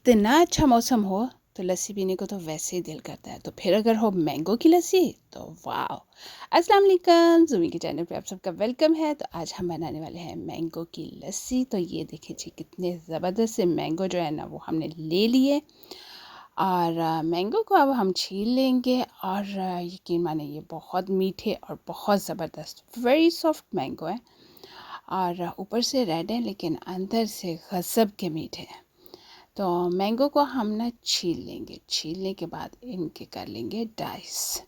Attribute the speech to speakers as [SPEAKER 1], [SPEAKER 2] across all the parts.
[SPEAKER 1] कितना अच्छा मौसम हो तो लस्सी पीने को तो वैसे ही दिल करता है, तो फिर अगर हो मैंगो की लस्सी तो वाह। अस्सलाम वालेकुम, ज़ूमी के चैनल पे आप सबका वेलकम है। तो आज हम बनाने वाले हैं मैंगो की लस्सी। तो ये देखिए जी, कितने ज़बरदस्त से मैंगो जो है ना वो हमने ले लिए। और मैंगो को अब हम छील लेंगे। और यकीन माने ये बहुत मीठे और बहुत ज़बरदस्त वेरी सॉफ्ट मैंगो है। और ऊपर से रेड है लेकिन अंदर से गज़ब के मीठे हैं। तो मैंगो को हम ना छील लेंगे। छीलने के बाद इनके कर लेंगे डाइस।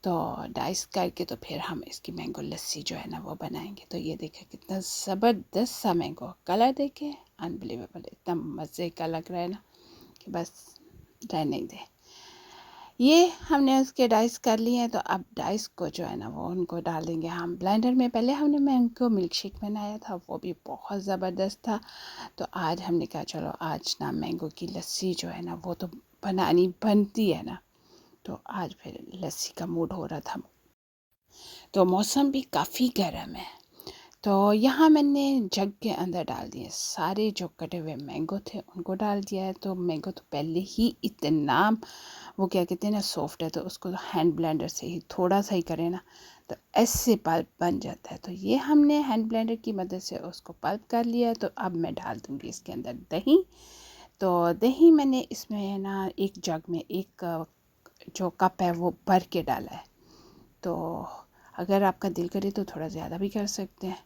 [SPEAKER 1] तो डाइस करके तो फिर हम इसकी मैंगो लस्सी जो है ना वो बनाएंगे। तो ये देखिए कितना ज़बरदस्त सा मैंगो कलर, देखे अनबिलीवेबल, इतना मज़े का लग रहा है ना कि बस रहने ही दे। ये हमने उसके डाइस कर लिए हैं। तो अब डाइस को जो है ना वो उनको डाल देंगे हम ब्लेंडर में। पहले हमने मैंगो मिल्क शेक बनाया था, वो भी बहुत ज़बरदस्त था। तो आज हमने कहा चलो आज ना मैंगो की लस्सी जो है ना वो तो बनानी बनती है ना। तो आज फिर लस्सी का मूड हो रहा था। तो मौसम भी काफ़ी गर्म है। तो यहाँ मैंने जग के अंदर डाल दिए सारे जो कटे हुए मैंगो थे, उनको डाल दिया है। तो मैंगो तो पहले ही इतना वो क्या कहते हैं ना सॉफ्ट है, तो उसको हैंड ब्लेंडर से ही थोड़ा सा ही करें ना तो ऐसे पल्प बन जाता है। तो ये हमने हैंड ब्लेंडर की मदद से उसको पल्प कर लिया है। तो अब मैं डाल दूँगी इसके अंदर दही। तो दही मैंने इसमें ना एक जग में एक जो कप है वो भर के डाला है। तो अगर आपका दिल करे तो थोड़ा ज़्यादा भी कर सकते हैं,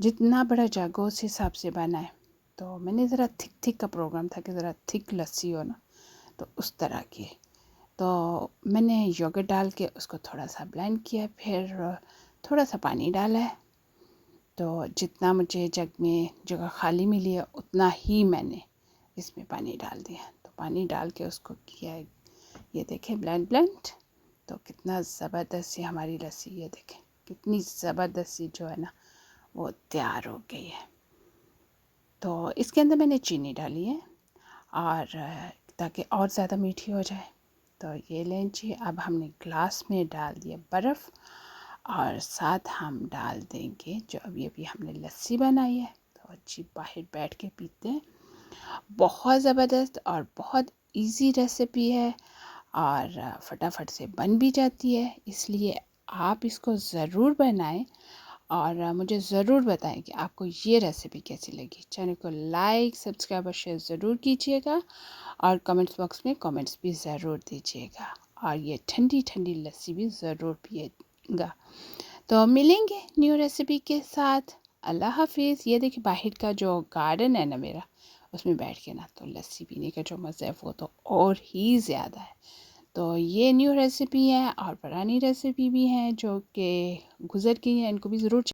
[SPEAKER 1] जितना बड़ा जग हो उस हिसाब से बनाए। तो मैंने ज़रा थिक थिक का प्रोग्राम था कि ज़रा थिक लस्सी हो ना, तो उस तरह की। तो मैंने योगर्ट डाल के उसको थोड़ा सा ब्लेंड किया, फिर थोड़ा सा पानी डाला है। तो जितना मुझे जग में जगह खाली मिली है उतना ही मैंने इसमें पानी डाल दिया। तो पानी डाल के उसको किया है, ये देखें ब्लेंड। तो कितना ज़बरदस्त सी हमारी लस्सी, ये देखें कितनी ज़बरदस्त सी जो है ना वो तैयार हो गई है। तो इसके अंदर मैंने चीनी डाली है और ताकि और ज़्यादा मीठी हो जाए। तो ये लें जी, अब हमने ग्लास में डाल दिया बर्फ़ और साथ हम डाल देंगे जो अभी हमने लस्सी बनाई है। तो जी बाहर बैठ के पीते हैं। बहुत ज़बरदस्त और बहुत इजी रेसिपी है और फटाफट से बन भी जाती है, इसलिए आप इसको ज़रूर बनाएं। और मुझे ज़रूर बताएं कि आपको ये रेसिपी कैसी लगी। चैनल को लाइक सब्सक्राइब और शेयर ज़रूर कीजिएगा और कमेंट्स बॉक्स में कमेंट्स भी ज़रूर दीजिएगा। और ये ठंडी ठंडी लस्सी भी ज़रूर पिएगा। तो मिलेंगे न्यू रेसिपी के साथ। अल्लाह हाफिज़। ये देखिए बाहर का जो गार्डन है ना मेरा, उसमें बैठ के ना तो लस्सी पीने का जो मज़ा है वो तो और ही ज़्यादा है। तो ये न्यू रेसिपी है और पुरानी रेसिपी भी हैं जो कि गुज़र गई हैं, इनको भी ज़रूर